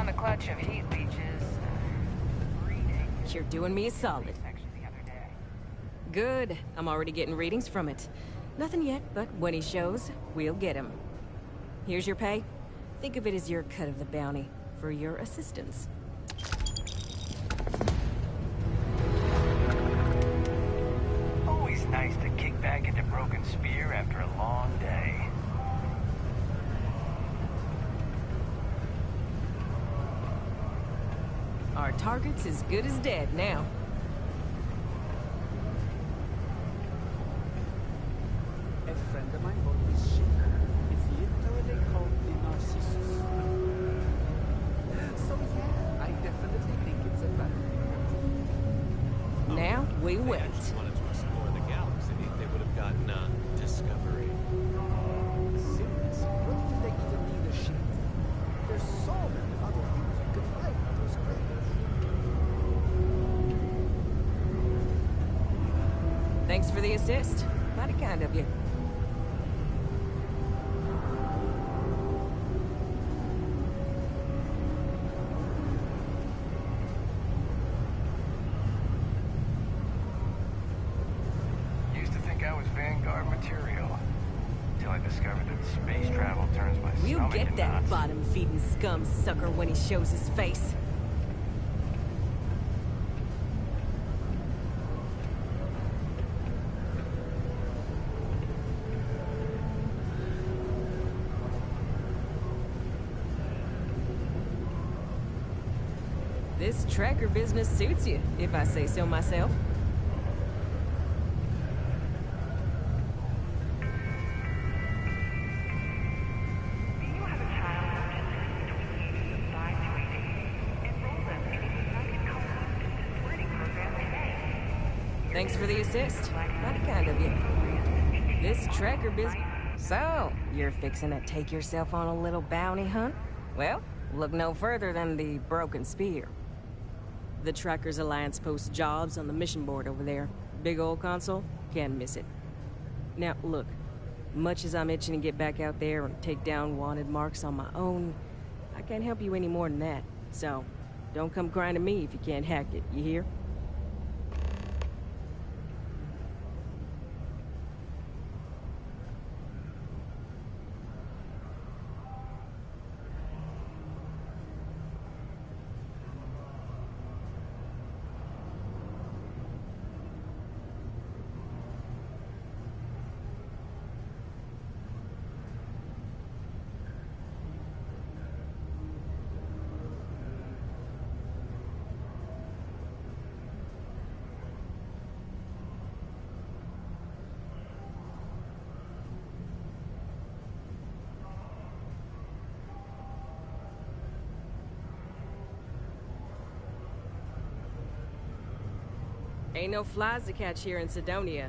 on the clutch of heat leeches. Reading. You're doing me a solid. Section the other day. Good. I'm already getting readings from it. Nothing yet, but when he shows, we'll get him. Here's your pay. Think of it as your cut of the bounty for your assistance. Always nice to kick back at the broken spear after a long day. Our target's as good as dead now. A friend of mine bought this ship. It's literally called the Narcissus. So yeah, I definitely think it's a value. Now we If they wait. actually wanted to explore the galaxy, they would have gotten a Discovery. Seriously, what if they even need a ship? There's so many other things you could like on those credits. Thanks for the assist. Mighty kind of you. Used to think I was Vanguard material. Until I discovered that space travel turns my We'll stomach get in that knots. bottom-feeding scum sucker when he shows his face. This tracker business suits you, if I say so myself. Do you have a child between the ages of 5 to 18? Enroll them in a United Colors distance learning program today. Thanks for the assist. Mighty kind of you. This tracker business... So, you're fixing to take yourself on a little bounty hunt? Well, look no further than the Broken Spear. The Trackers Alliance posts jobs on the mission board over there. Big old console, can't miss it. Now, look, much as I'm itching to get back out there and take down wanted marks on my own, I can't help you any more than that. So, don't come crying to me if you can't hack it, you hear? Ain't no flies to catch here in Sidonia.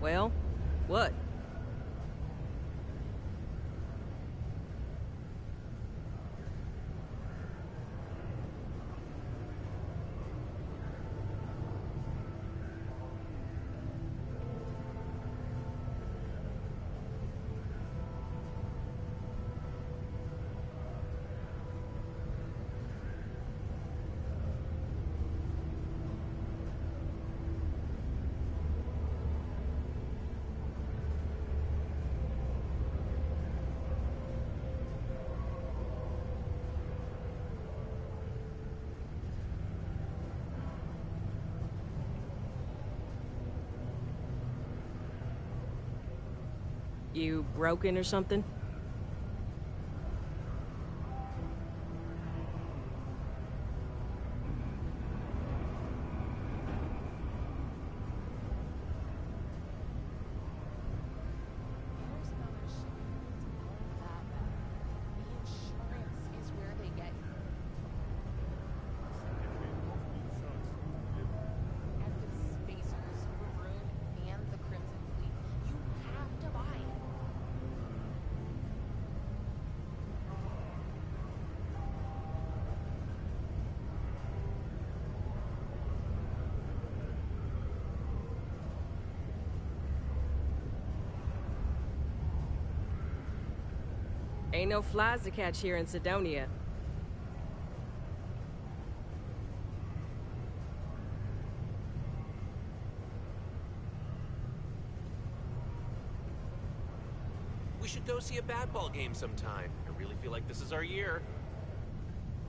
Well, what? You broken or something? Ain't no flies to catch here in Sidonia. We should go see a bad ball game sometime. I really feel like this is our year.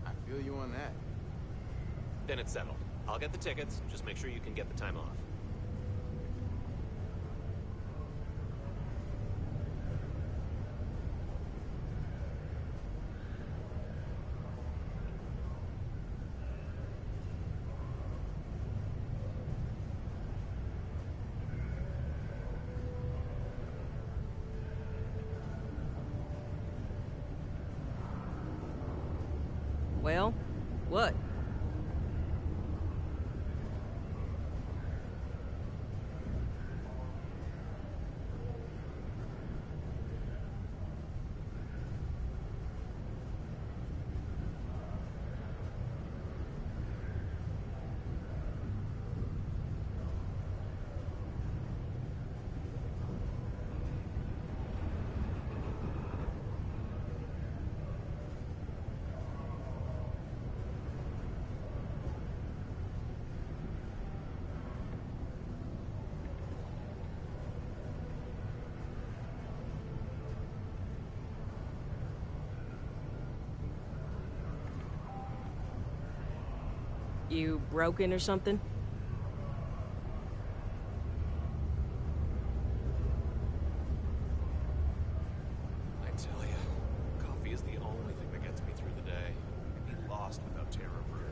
I feel you on that. Then it's settled. I'll get the tickets. Just make sure you can get the time off. Well, what? You broken or something? I tell ya, coffee is the only thing that gets me through the day. I'd be lost without Taro Brew.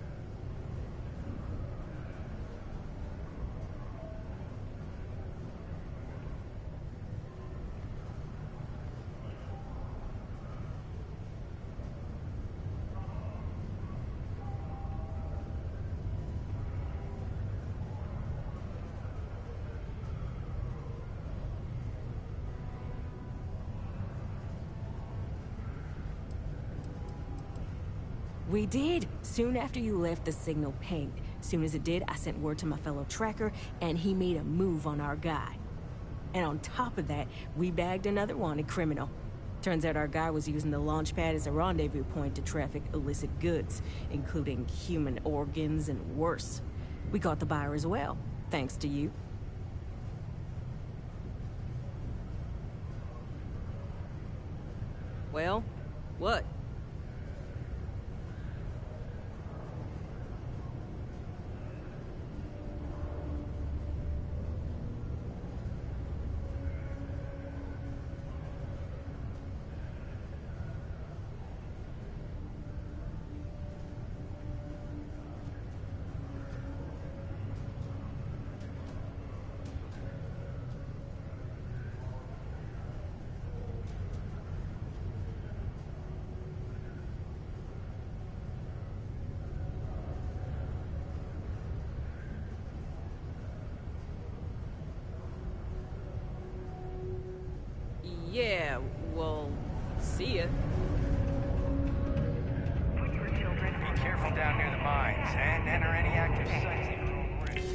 We did! Soon after you left, the signal pinged. Soon as it did, I sent word to my fellow tracker, and he made a move on our guy. And on top of that, we bagged another wanted criminal. Turns out our guy was using the launch pad as a rendezvous point to traffic illicit goods, including human organs and worse. We caught the buyer as well, thanks to you. Well, what? Yeah, well, see ya. Put your children Be careful down near the mines, and enter any active sites at your own risk.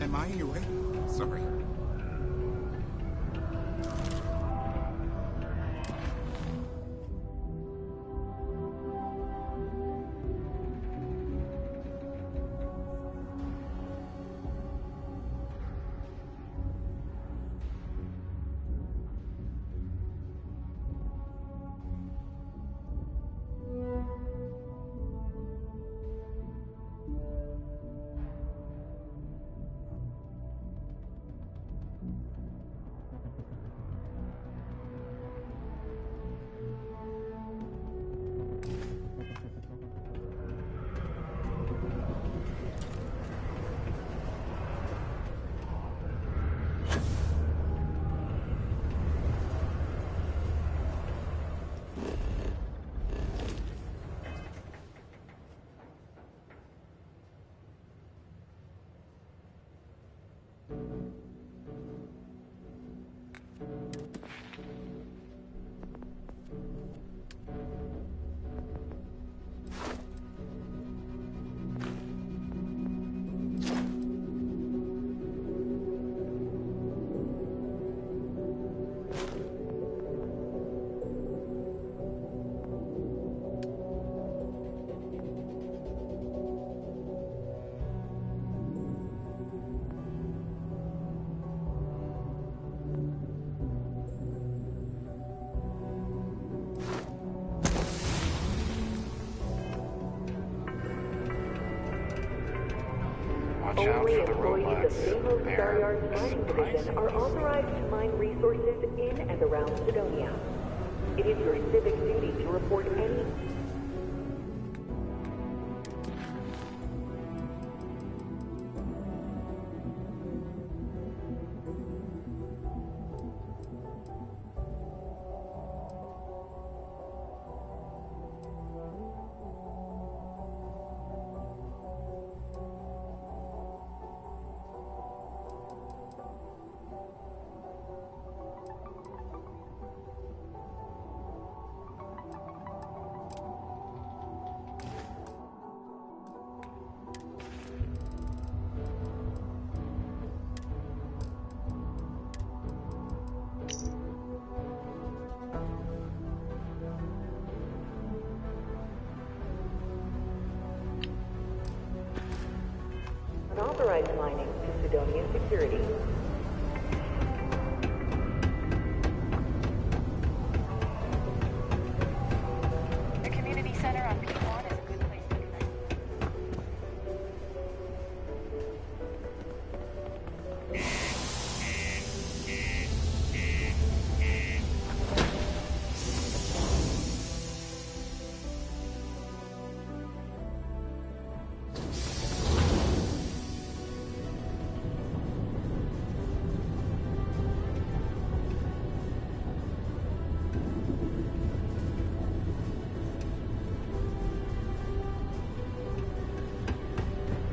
Am I in your way? Sorry. That's Stamos fair. Staryard's mining division are authorized to mine resources in and around Sidonia. It is your civic duty to report any... Unauthorized mining to Sidonia security. The community center on P1 is a good place to connect.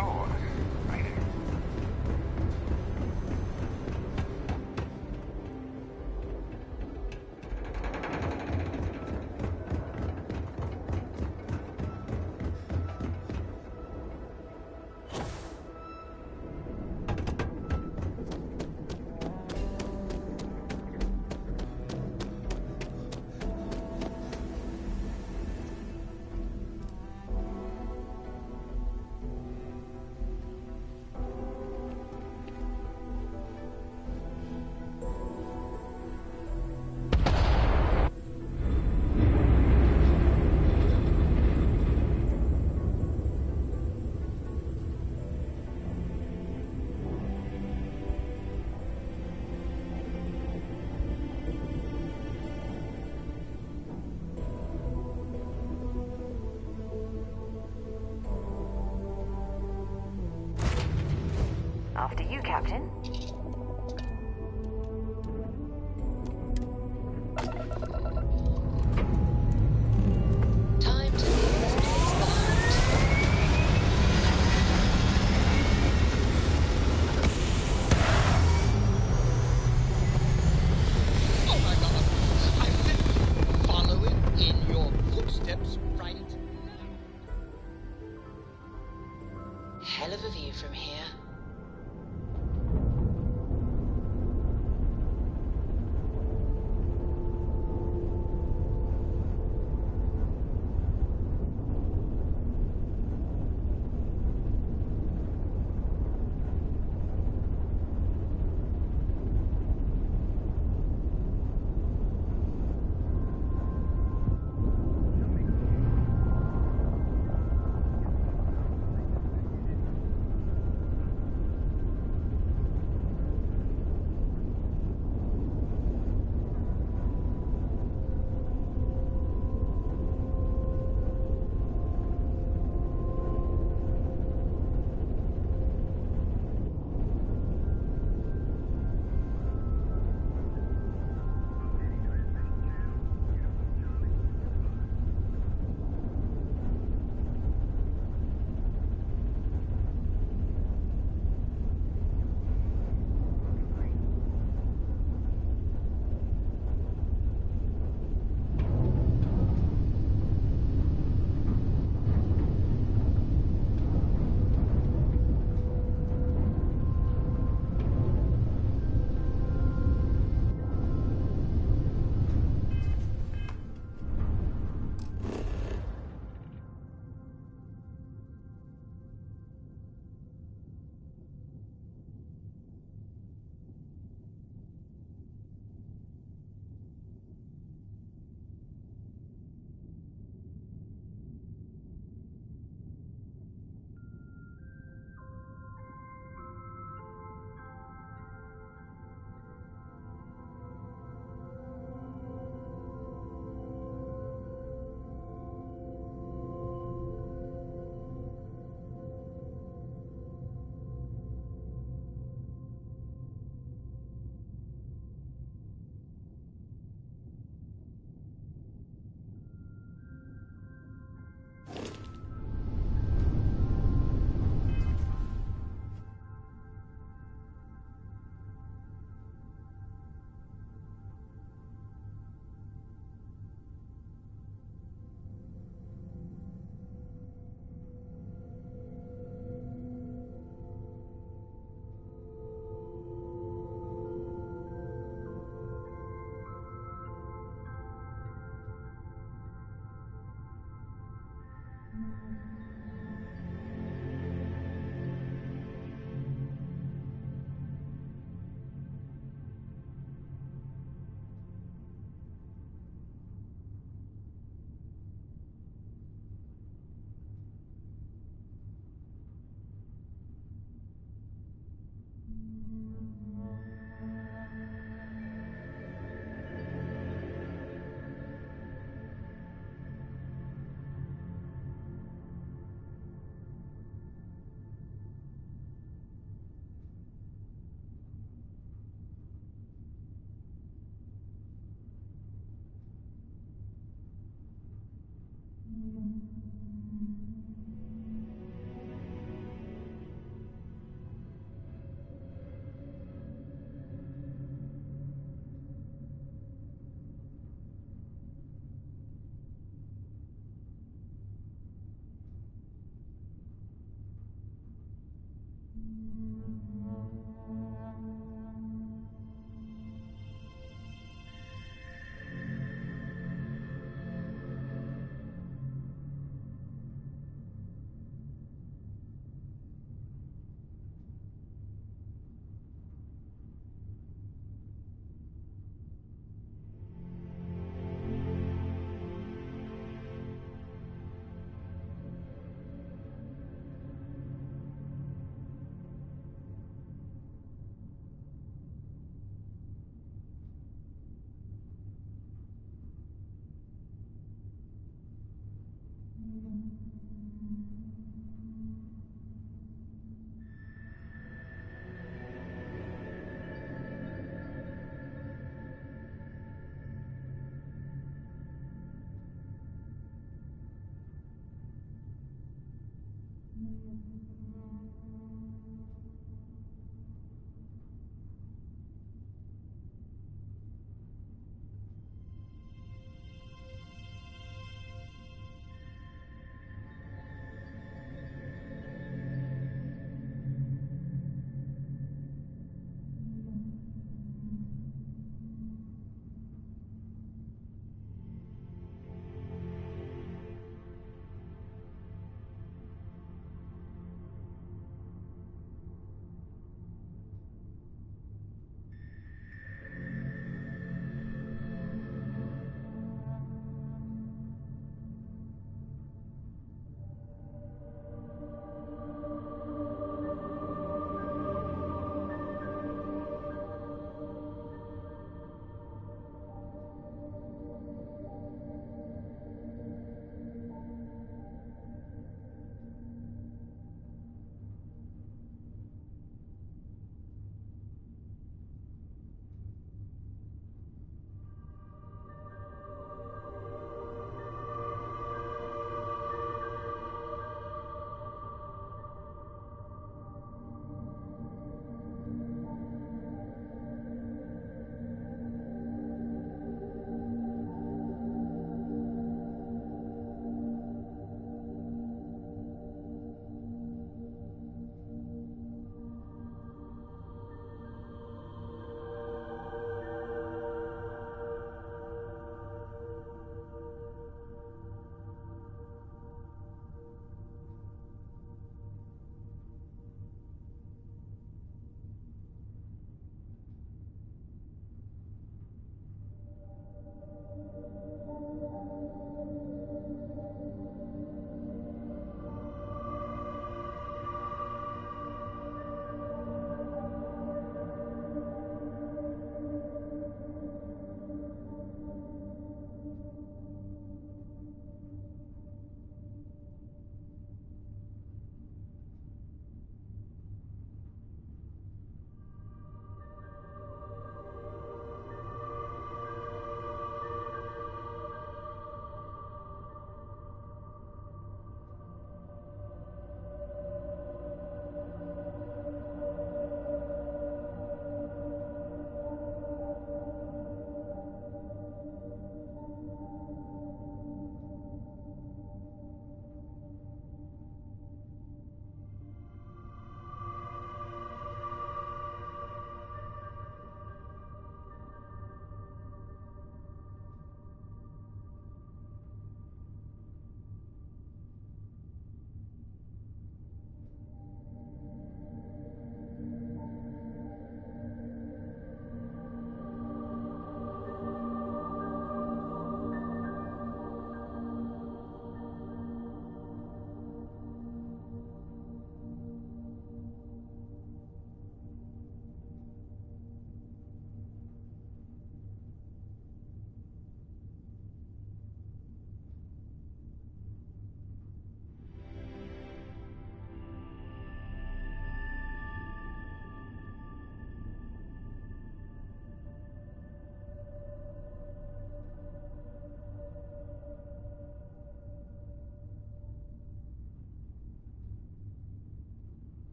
Oh, right. After you, Captain. Time to leave this place behind. Oh my god! I've been following in your footsteps right now. Hell of a view from here.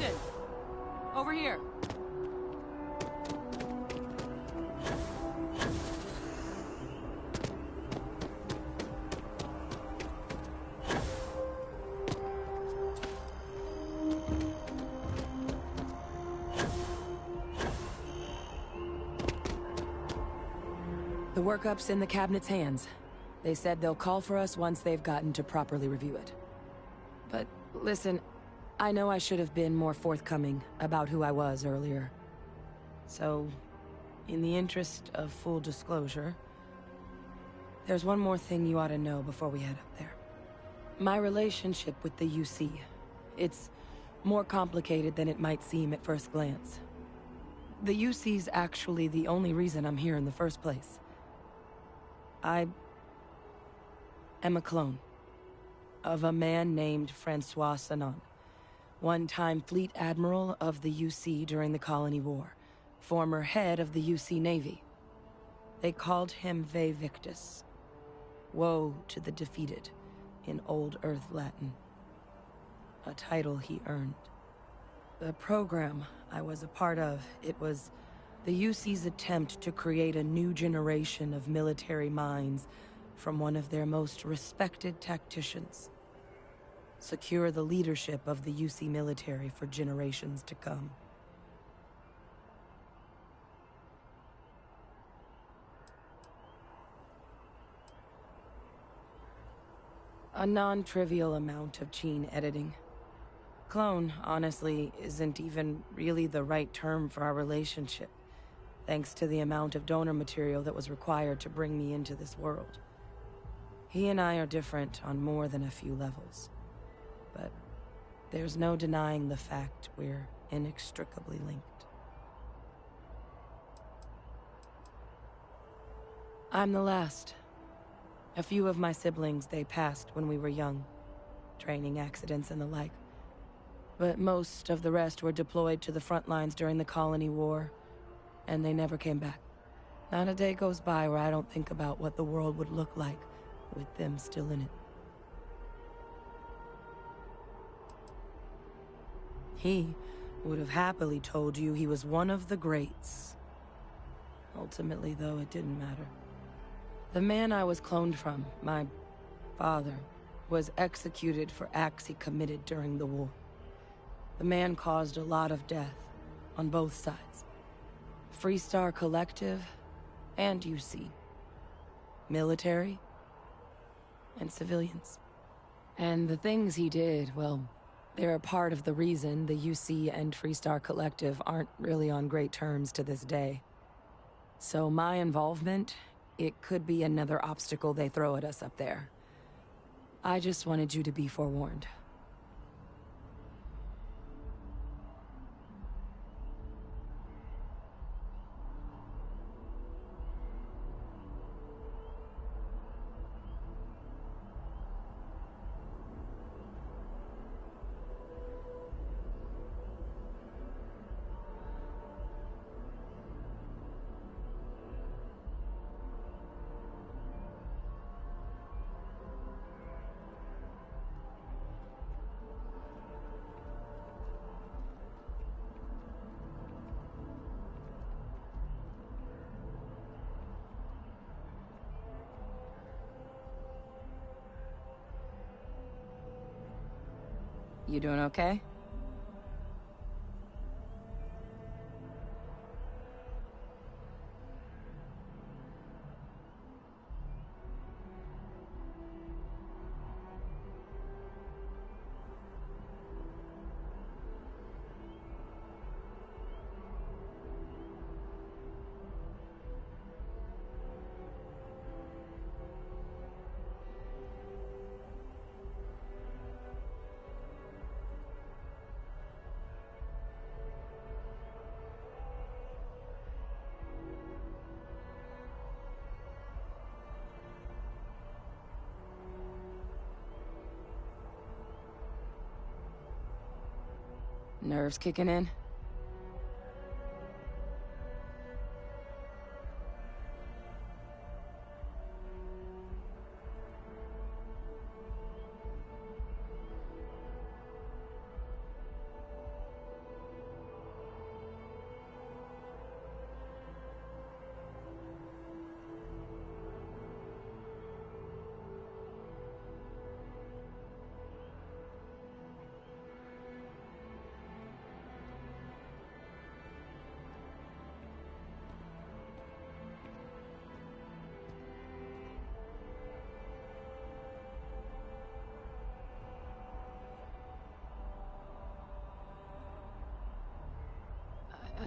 Captain! Over here. The workup's in the cabinet's hands. They said they'll call for us once they've gotten to properly review it. But listen, I know I should have been more forthcoming about who I was earlier. So, in the interest of full disclosure, there's one more thing you ought to know before we head up there. My relationship with the UC. It's more complicated than it might seem at first glance. The UC's actually the only reason I'm here in the first place. I am a clone of a man named Francois Sanon, one-time fleet admiral of the UC during the Colony War, former head of the UC Navy. They called him Ve Victus, woe to the defeated, in Old Earth Latin, a title he earned. The program I was a part of, it was the UC's attempt to create a new generation of military minds from one of their most respected tacticians. Secure the leadership of the UC military for generations to come. A non-trivial amount of gene editing. Clone, honestly, isn't even really the right term for our relationship, thanks to the amount of donor material that was required to bring me into this world. He and I are different on more than a few levels, but there's no denying the fact we're inextricably linked. I'm the last. A few of my siblings, they passed when we were young, training accidents and the like. But most of the rest were deployed to the front lines during the Colony War, and they never came back. Not a day goes by where I don't think about what the world would look like with them still in it. He would have happily told you he was one of the greats. Ultimately, though, it didn't matter. The man I was cloned from, my father, was executed for acts he committed during the war. The man caused a lot of death, on both sides. Freestar Collective and UC. Military and civilians. And the things he did, well, they're a part of the reason the UC and Freestar Collective aren't really on great terms to this day. So my involvement, it could be another obstacle they throw at us up there. I just wanted you to be forewarned. You doing okay? Nerves kicking in?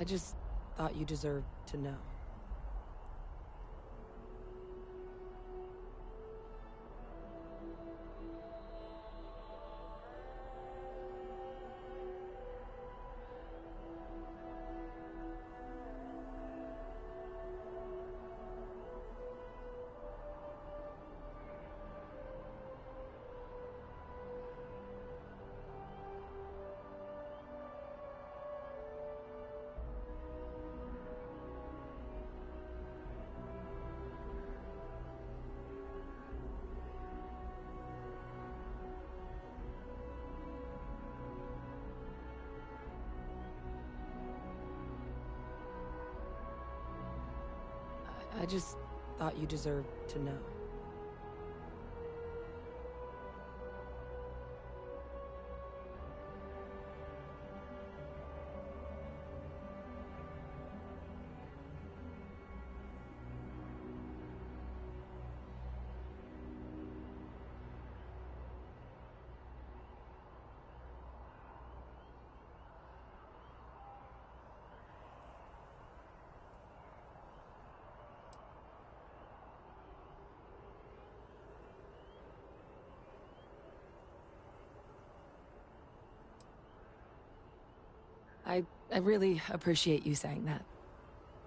I just thought you deserved to know. I just thought you deserved to know. I really appreciate you saying that.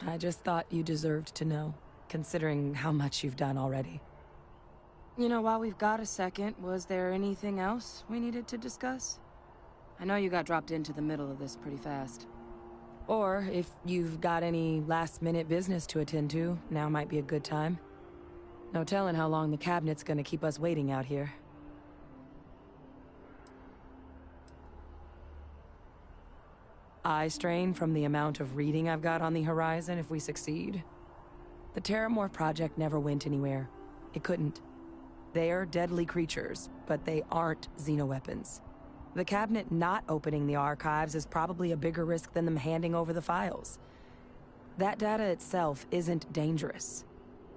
I just thought you deserved to know, considering how much you've done already. You know, while we've got a second, was there anything else we needed to discuss? I know you got dropped into the middle of this pretty fast. Or, if you've got any last-minute business to attend to, now might be a good time. No telling how long the cabinet's gonna keep us waiting out here. Eye strain from the amount of reading I've got on the horizon if we succeed. The Terramorph project never went anywhere. It couldn't. They're deadly creatures, but they aren't xenoweapons. The cabinet not opening the archives is probably a bigger risk than them handing over the files. That data itself isn't dangerous,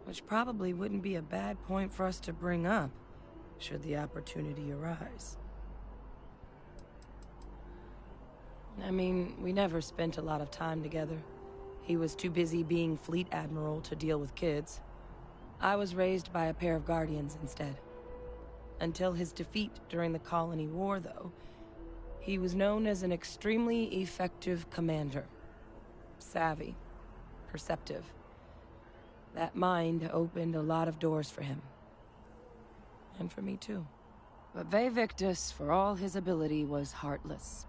which probably wouldn't be a bad point for us to bring up, should the opportunity arise. I mean, we never spent a lot of time together. He was too busy being Fleet Admiral to deal with kids. I was raised by a pair of Guardians instead. Until his defeat during the Colony War, though, he was known as an extremely effective commander. Savvy. Perceptive. That mind opened a lot of doors for him. And for me, too. But Ve Victus, for all his ability, was heartless.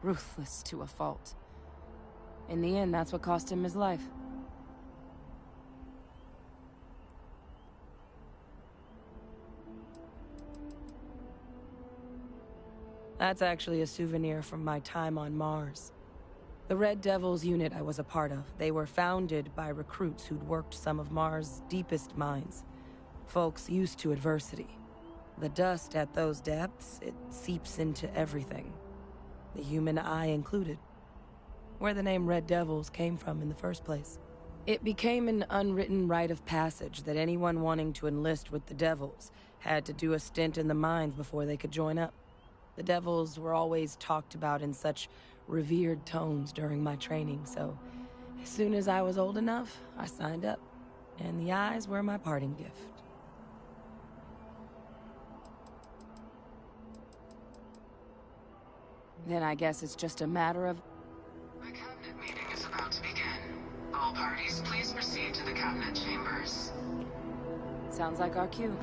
Ruthless to a fault. In the end, that's what cost him his life. That's actually a souvenir from my time on Mars. The Red Devils unit I was a part of, they were founded by recruits who'd worked some of Mars' deepest mines. Folks used to adversity. The dust at those depths, it seeps into everything. The human eye included. Where the name Red Devils came from in the first place. It became an unwritten rite of passage that anyone wanting to enlist with the Devils had to do a stint in the mines before they could join up. The Devils were always talked about in such revered tones during my training, so as soon as I was old enough, I signed up. And the eyes were my parting gift. Then I guess it's just a matter of... The cabinet meeting is about to begin. All parties, please proceed to the cabinet chambers. Sounds like our cue.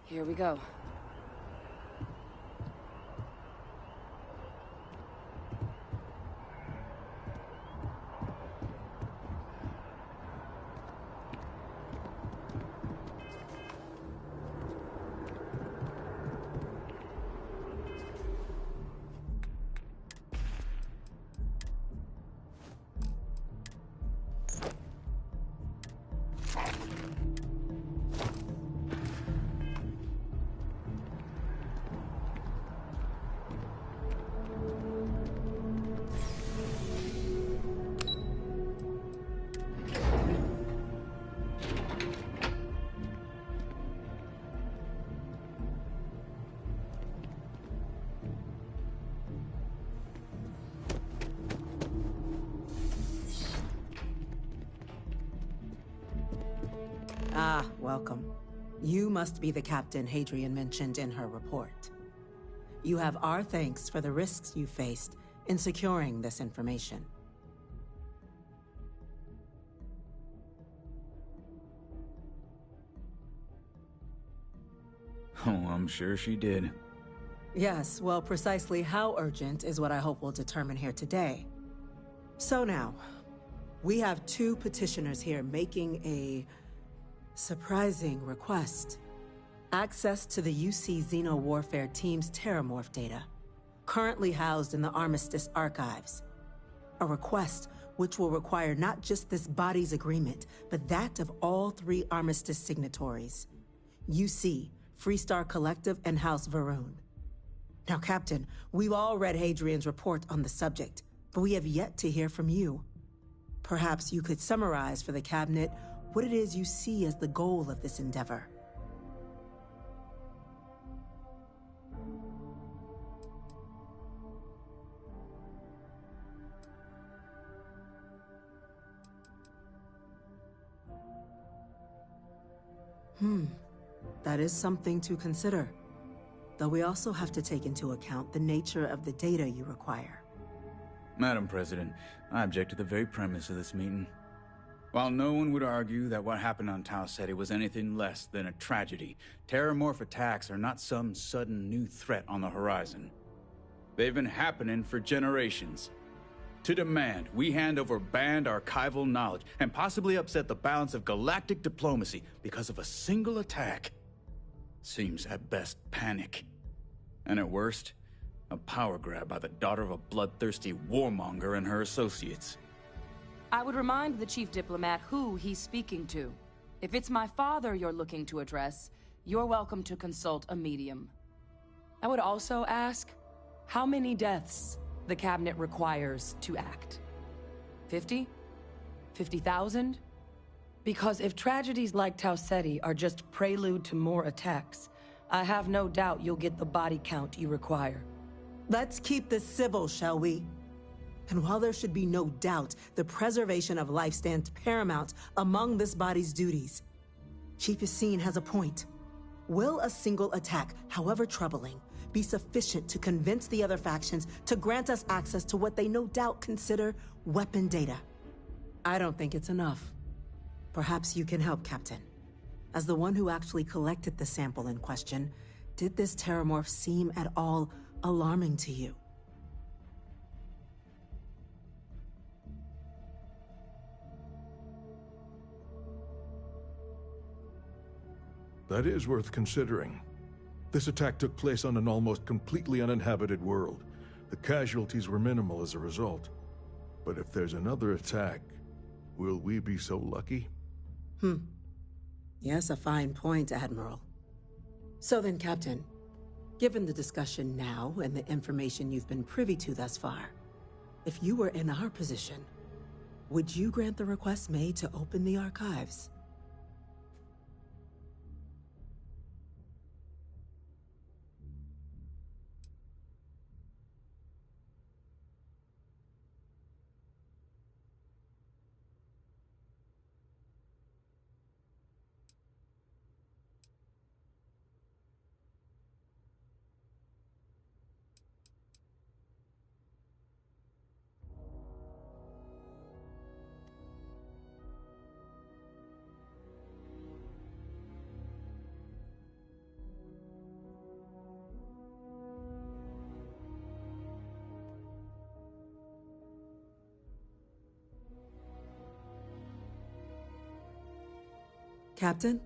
Here we go. Ah, welcome. You must be the captain Hadrian mentioned in her report. You have our thanks for the risks you faced in securing this information. Oh, I'm sure she did. Yes, well, precisely how urgent is what I hope we'll determine here today. So now, we have two petitioners here making a surprising request. Access to the UC Xeno Warfare Team's Terramorph data, currently housed in the Armistice archives. A request which will require not just this body's agreement, but that of all 3 Armistice signatories. UC, Freestar Collective, and House Varun. Now, Captain, we've all read Hadrian's report on the subject, but we have yet to hear from you. Perhaps you could summarize for the Cabinet what it is you see as the goal of this endeavor. That is something to consider. Though we also have to take into account the nature of the data you require. Madam President, I object to the very premise of this meeting. While no one would argue that what happened on Tau Ceti was anything less than a tragedy, Terramorph attacks are not some sudden new threat on the horizon. They've been happening for generations. To demand we hand over banned archival knowledge and possibly upset the balance of galactic diplomacy because of a single attack seems at best panic. And at worst, a power grab by the daughter of a bloodthirsty warmonger and her associates. I would remind the chief diplomat who he's speaking to. If it's my father you're looking to address, you're welcome to consult a medium. I would also ask how many deaths the Cabinet requires to act. 50? 50,000? Because if tragedies like Tau Ceti are just prelude to more attacks, I have no doubt you'll get the body count you require. Let's keep this civil, shall we? And while there should be no doubt the preservation of life stands paramount among this body's duties, Chief Yassine has a point. Will a single attack, however troubling, be sufficient to convince the other factions to grant us access to what they no doubt consider weapon data? I don't think it's enough. Perhaps you can help, Captain. As the one who actually collected the sample in question, did this Terramorph seem at all alarming to you? That is worth considering. This attack took place on an almost completely uninhabited world. The casualties were minimal as a result. But if there's another attack, will we be so lucky? Yes, a fine point, Admiral. So then, Captain, given the discussion now and the information you've been privy to thus far, if you were in our position, would you grant the request made to open the archives? Captain?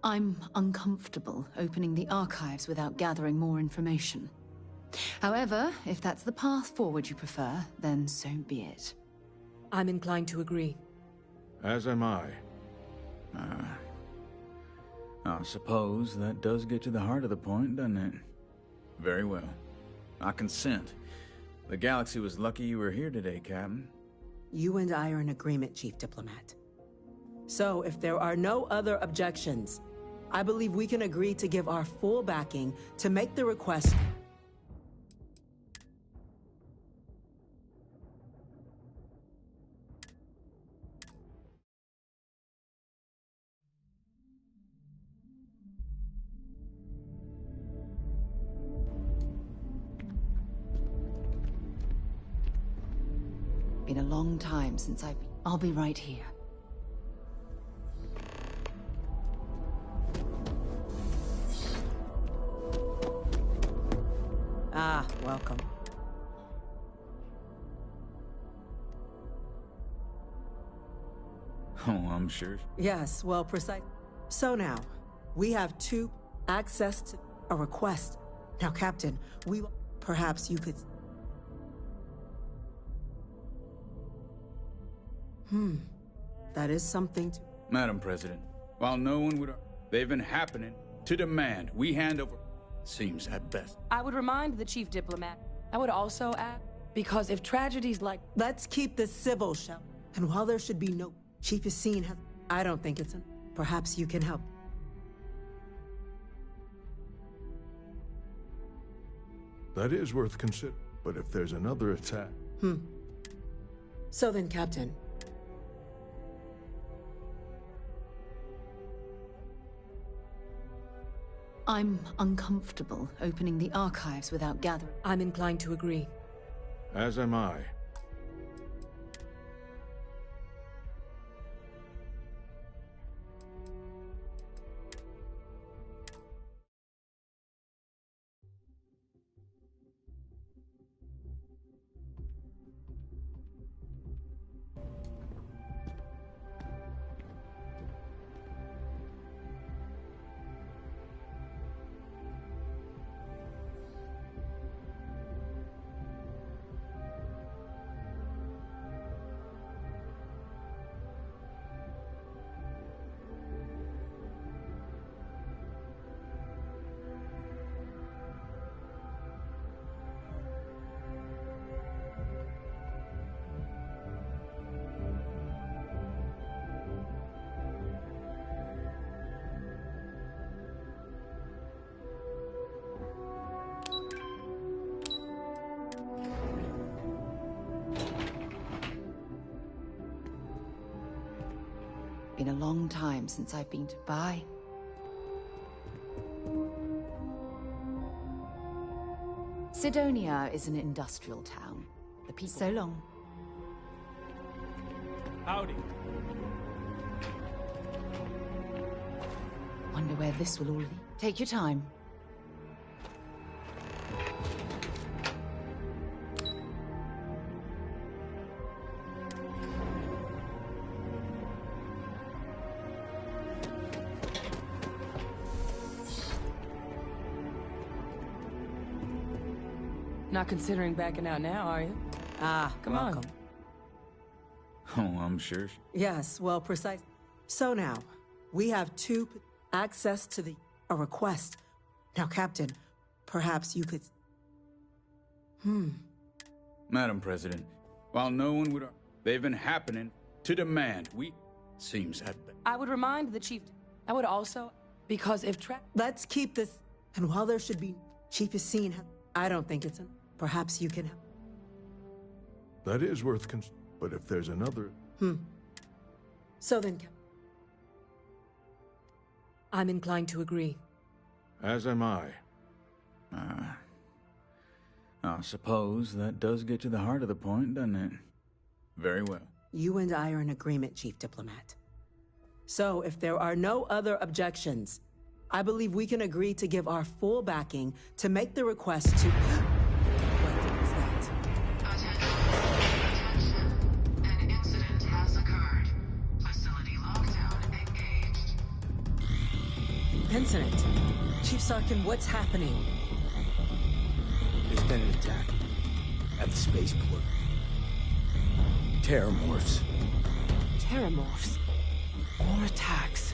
I'm uncomfortable opening the archives without gathering more information. However, if that's the path forward you prefer, then so be it. I'm inclined to agree. As am I. I suppose that does get to the heart of the point, doesn't it? Very well. I consent. The galaxy was lucky you were here today, Captain. You and I are in agreement, Chief Diplomat. So, if there are no other objections, I believe we can agree to give our full backing to make the request. Been a long time since I'll be right here. Ah, welcome. Oh, I'm sure. Yes, well, precise. So now, we have access to a request. Now, Captain, perhaps you could... That is something to... Madam President, while no one would... They've been happening to demand we hand over... Seems at best. I would remind the Chief Diplomat. I would also add, because if tragedies like... Let's keep this civil, shall. And while there should be no... Chief is seen has... I don't think it's... Perhaps you can help. That is worth considering. But if there's another attack... So then, Captain... I'm uncomfortable opening the archives without gathering. I'm inclined to agree. As am I. Been a long time since I've been to... Bye. Sidonia is an industrial town. The people... So long. Howdy. Wonder where this will all lead. Take your time. Not considering backing out now, are you? Ah, come welcome. Oh, I'm sure. Yes, well, precise. So now, we have access to a request. Now, Captain, perhaps you could... Madam President, while no one would... They've been happening to demand we... Seems at best. I would remind the Chief... I would also... Because if Let's keep this... And while there should be... Chief is seen... I don't think it's... Perhaps you can help. That is worth but if there's another... So then... I'm inclined to agree. As am I. I suppose that does get to the heart of the point, doesn't it? Very well. You and I are in agreement, Chief Diplomat. So, if there are no other objections, I believe we can agree to give our full backing to make the request to... What was that? incident. Chief Sarkin, what's happening? There's been an attack at the spaceport. Terramorphs. Terramorphs. More attacks.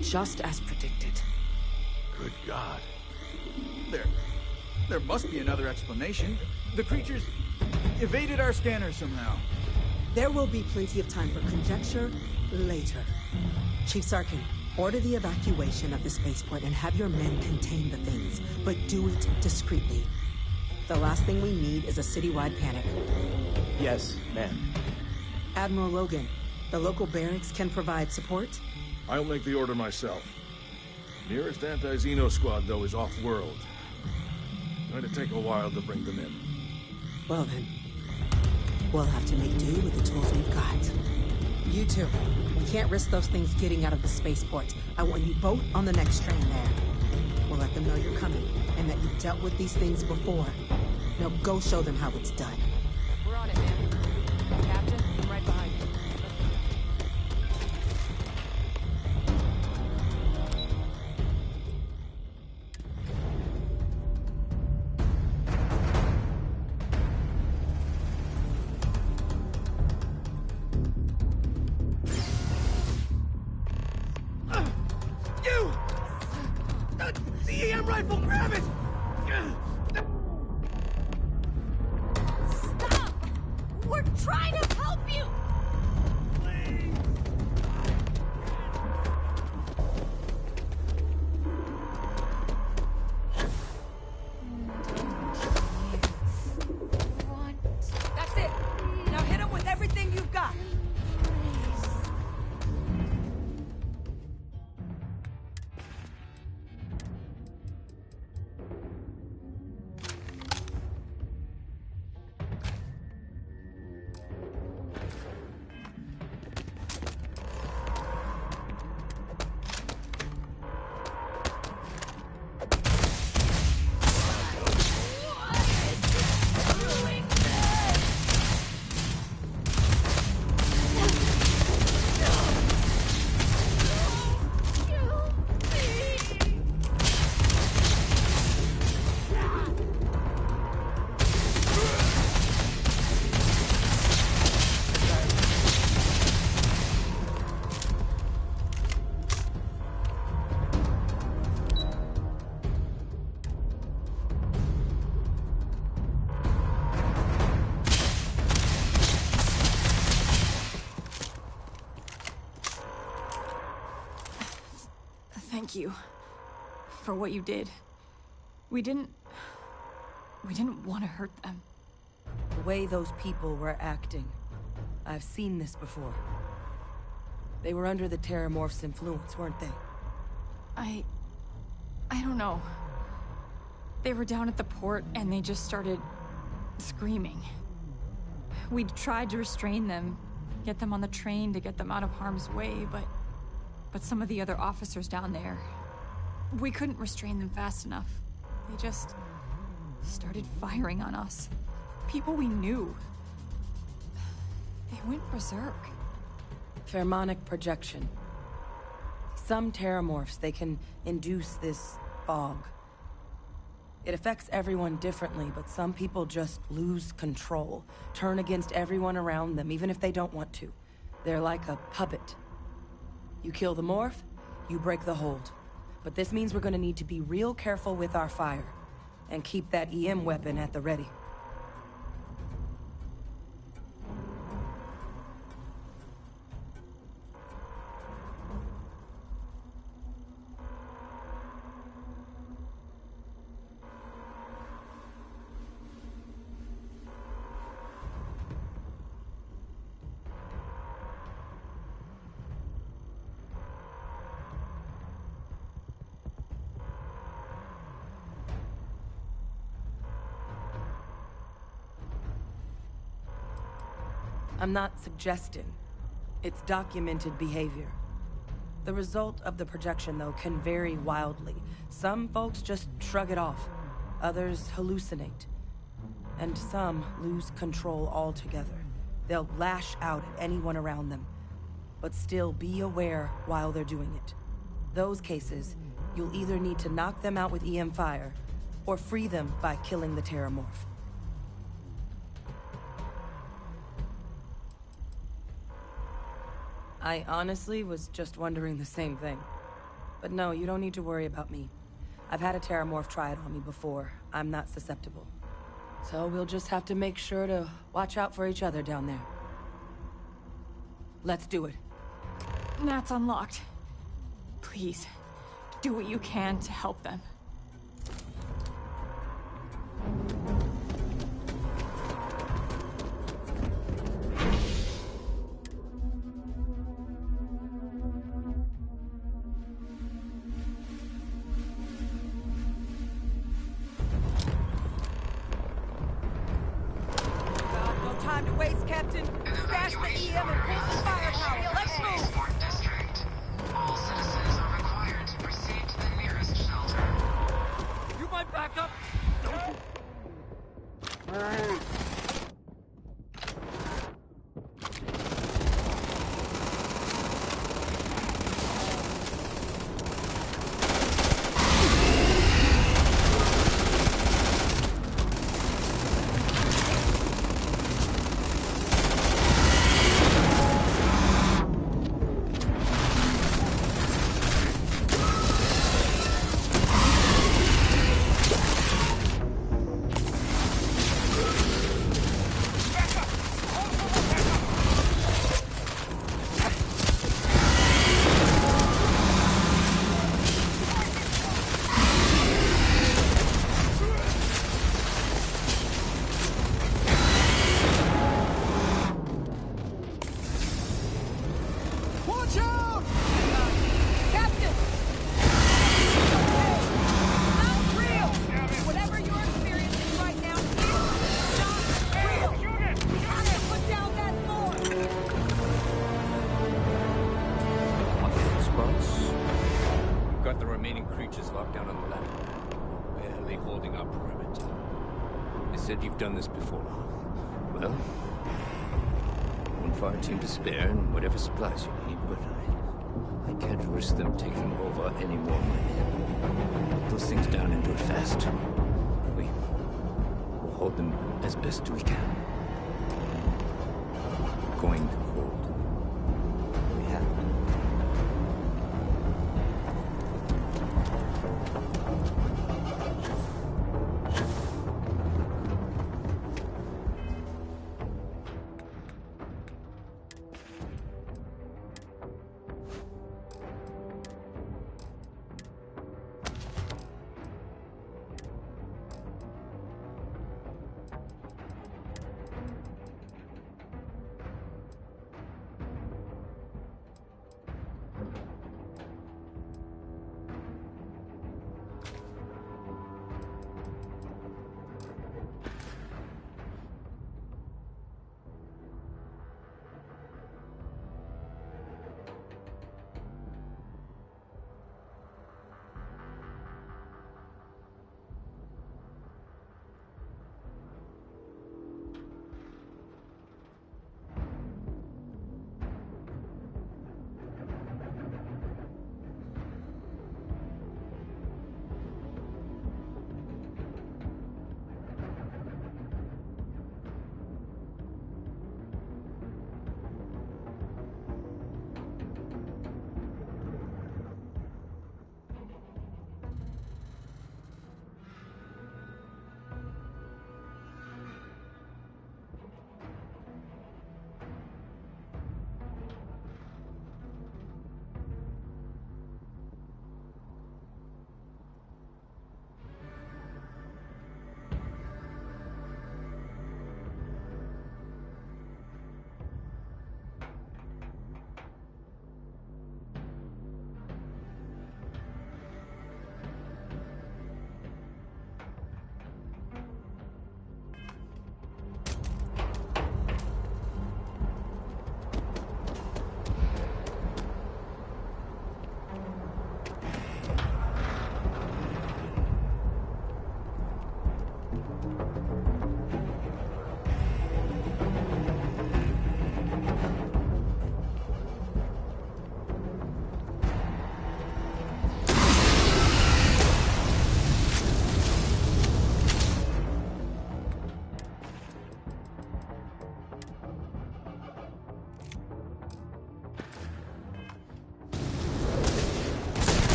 Just as predicted. Good God. There must be another explanation. The creatures evaded our scanners somehow. There will be plenty of time for conjecture later. Chief Sarkin, order the evacuation of the spaceport and have your men contain the things, but do it discreetly. The last thing we need is a citywide panic. Yes, ma'am. Admiral Logan, the local barracks can provide support? I'll make the order myself. Nearest anti-Xeno squad, though, is off-world. Going to take a while to bring them in. Well then, we'll have to make do with the tools we've got. You two, we can't risk those things getting out of the spaceport. I want you both on the next train there. We'll let them know you're coming, and that you've dealt with these things before. Now go show them how it's done. We're on it, man. Captain, I'm right behind you. CEM rifle, grab it! Stop! We're trying to help you! That's it! Now hit him with everything you've got! Thank you for what you did. We didn't want to hurt them. The way those people were acting. I've seen this before. They were under the Terramorph's influence, weren't they? I don't know. They were down at the port and they just started screaming. We tried to restrain them, get them on the train to get them out of harm's way, but some of the other officers down there, we couldn't restrain them fast enough. They just started firing on us. People we knew. They went berserk. Pheromonic projection. Some Terramorphs, they can induce this fog. It affects everyone differently, but some people just lose control, turn against everyone around them, even if they don't want to. They're like a puppet. You kill the morph, you break the hold. But this means we're gonna need to be real careful with our fire, and keep that EM weapon at the ready. I'm not suggesting. It's documented behavior. The result of the projection, though, can vary wildly. Some folks just shrug it off. Others hallucinate. And some lose control altogether. They'll lash out at anyone around them, but still be aware while they're doing it. Those cases, You'll either need to knock them out with EM fire, or free them by killing the Terramorph. I honestly was just wondering the same thing. But no, you don't need to worry about me. I've had a Terramorph try it on me before. I'm not susceptible. So we'll just have to make sure to watch out for each other down there. Let's do it. Nat's unlocked. Please, do what you can to help them. No time to waste, Captain. Stash the EM and pull some firepower. Let's move! All citizens are required to proceed to the nearest shelter. You might back up. Watch out! Captain! I'm real! Whatever you're experiencing right now is not real! We have to put down that thorn! Spots. We've got the remaining creatures locked down on the ladder. Barely holding our perimeter. They said you've done this before. Well, one fire team to spare and whatever supplies you need, but I can't risk them taking over any more men. Put those things down and do it fast. We'll hold them as best we can. We're going to hold. We have to.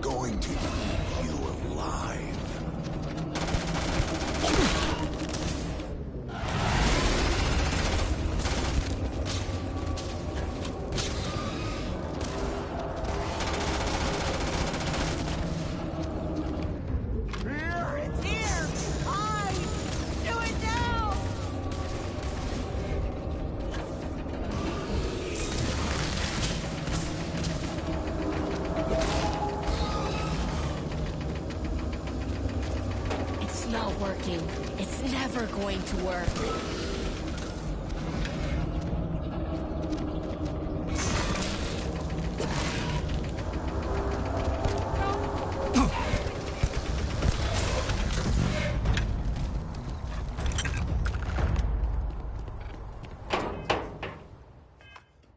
going to eat you alive. It's here! I do it now! It's not working. It's never going to work.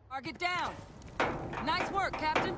Target down. Nice work, Captain.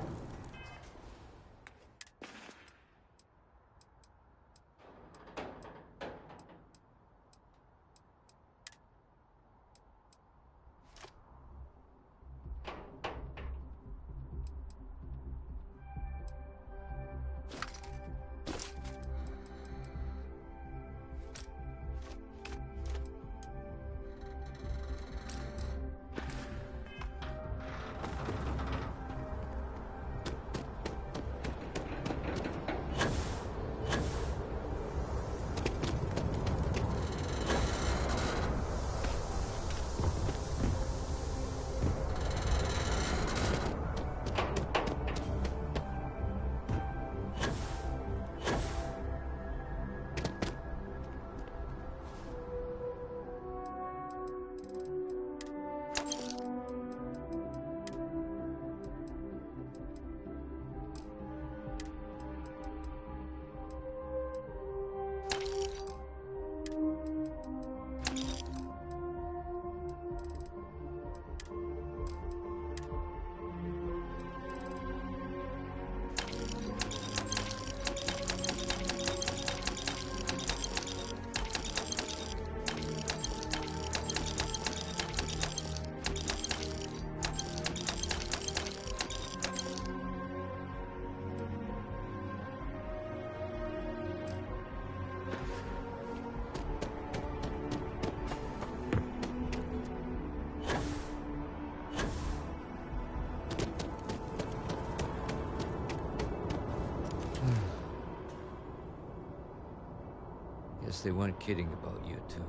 Guess they weren't kidding about you two.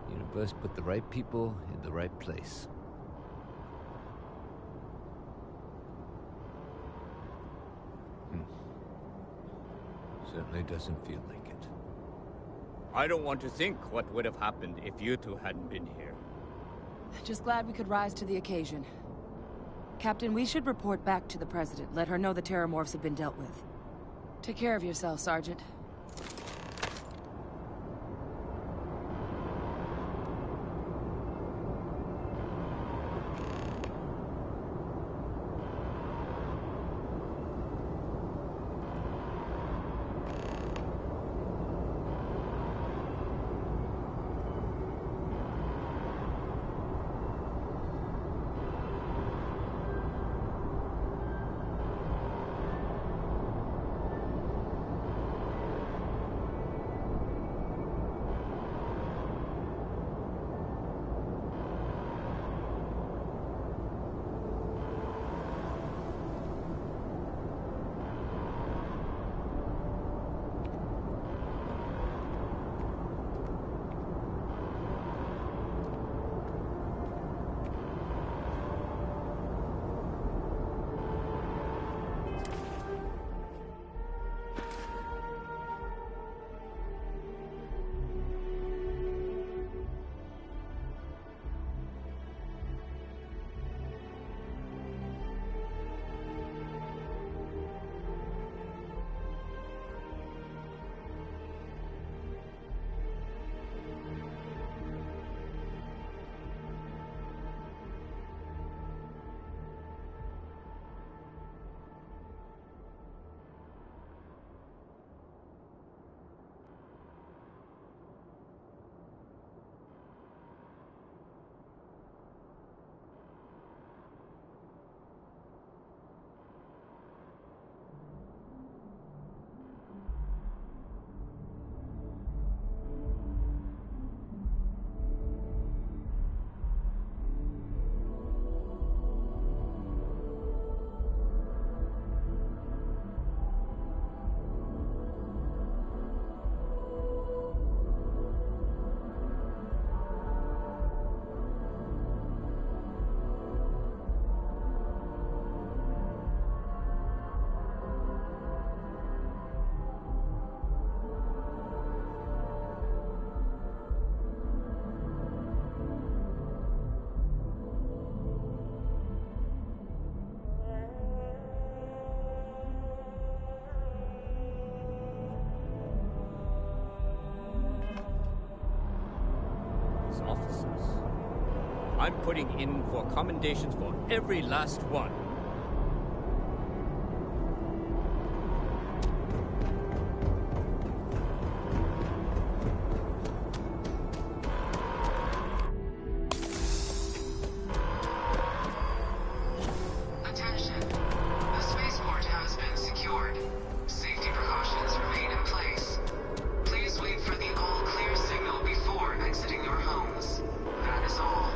The universe put the right people in the right place. Certainly doesn't feel like it. I don't want to think what would have happened if you two hadn't been here. Just glad we could rise to the occasion. Captain, we should report back to the President. Let her know the Terramorphs have been dealt with. Take care of yourself, Sergeant. I'm putting in for commendations for every last one. Attention. The spaceport has been secured. Safety precautions remain in place. Please wait for the all-clear signal before exiting your homes. That is all.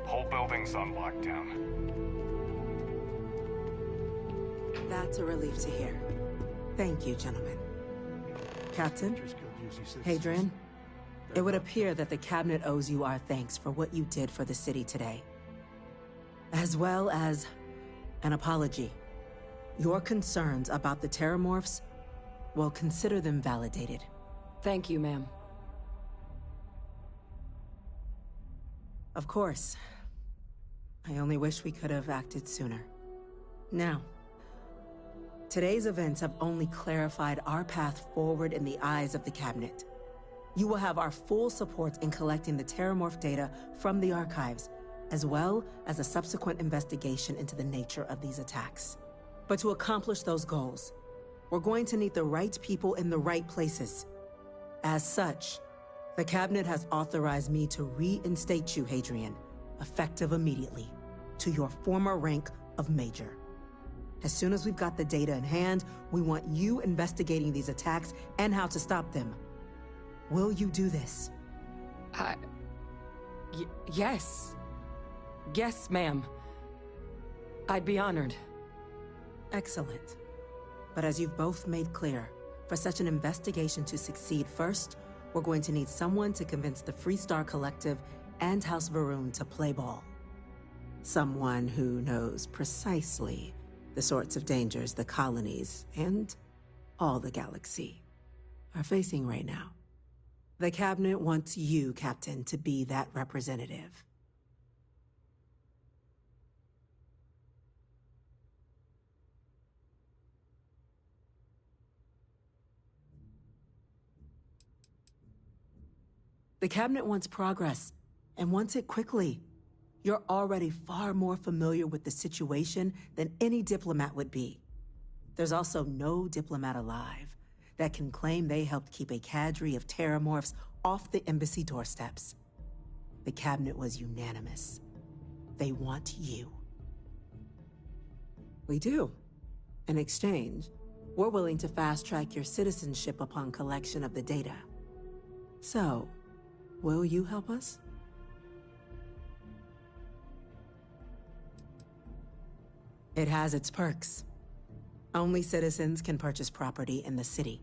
Whole building's on lockdown. That's a relief to hear. Thank you, gentlemen. Captain, Hadrian, it would appear that the Cabinet owes you our thanks for what you did for the city today. As well as an apology. Your concerns about the Terramorphs, well, consider them validated. Thank you, ma'am. Of course. I only wish we could have acted sooner. Now, today's events have only clarified our path forward in the eyes of the Cabinet. You will have our full support in collecting the Terramorph data from the archives, as well as a subsequent investigation into the nature of these attacks. But to accomplish those goals, we're going to need the right people in the right places. As such, the Cabinet has authorized me to reinstate you, Hadrian, effective immediately, to your former rank of Major. As soon as we've got the data in hand, we want you investigating these attacks and how to stop them. Will you do this? Yes. Yes, ma'am. I'd be honored. Excellent. But as you've both made clear, for such an investigation to succeed first, we're going to need someone to convince the Freestar Collective and House Varun to play ball. Someone who knows precisely the sorts of dangers the colonies and all the galaxy are facing right now. The Cabinet wants you, Captain, to be that representative. The Cabinet wants progress, and wants it quickly. You're already far more familiar with the situation than any diplomat would be. There's also no diplomat alive that can claim they helped keep a cadre of Terramorphs off the embassy doorsteps. The Cabinet was unanimous. They want you. We do. In exchange, we're willing to fast-track your citizenship upon collection of the data. So, will you help us? It has its perks. Only citizens can purchase property in the city.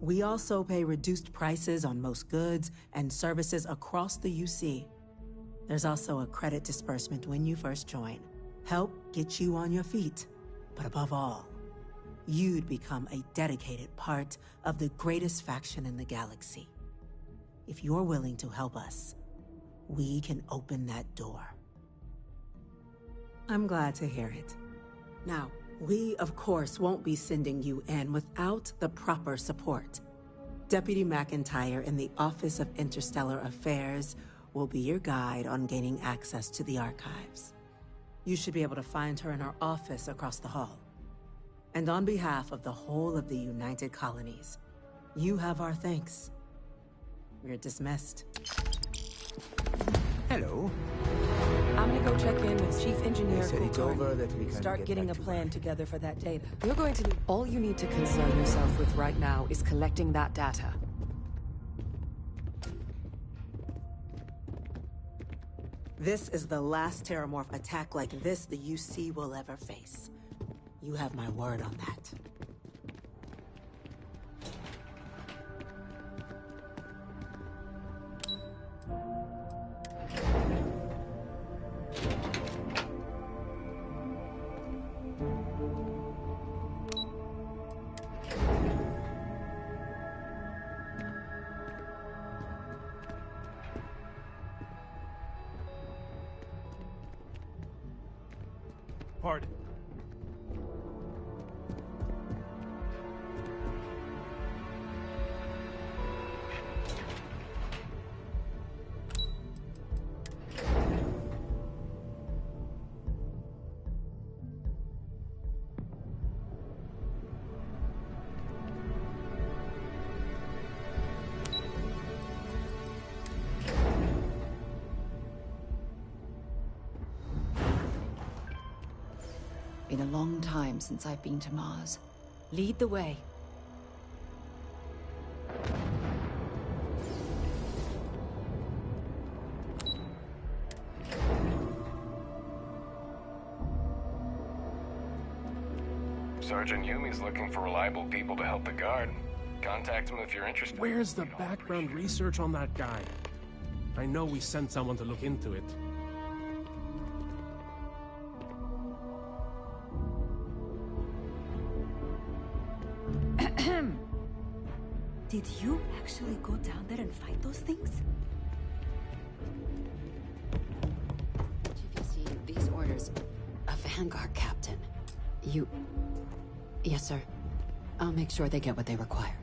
We also pay reduced prices on most goods and services across the UC. There's also a credit disbursement when you first join. Help get you on your feet. But above all, you'd become a dedicated part of the greatest faction in the galaxy. If you're willing to help us, we can open that door. I'm glad to hear it. Now, we, of course, won't be sending you in without the proper support. Deputy McIntyre in the Office of Interstellar Affairs will be your guide on gaining access to the archives. You should be able to find her in her office across the hall. And on behalf of the whole of the United Colonies, you have our thanks. You're dismissed. Hello. I'm gonna go check in with Chief Engineer Said it's Kulkarni. over that we can Start get getting back a to plan together for that data. You're going to need... All you need to concern yourself with right now is collecting that data. This is the last Terramorph attack like this the UC will ever face. You have my word on that. Been a long time since I've been to Mars. Lead the way. Sergeant Yumi's looking for reliable people to help the guard. Contact him if you're interested. Where's the background research on that guy? I know we sent someone to look into it. Did you actually go down there and fight those things? Have you seen these orders? A Vanguard captain. You... Yes, sir. I'll make sure they get what they require.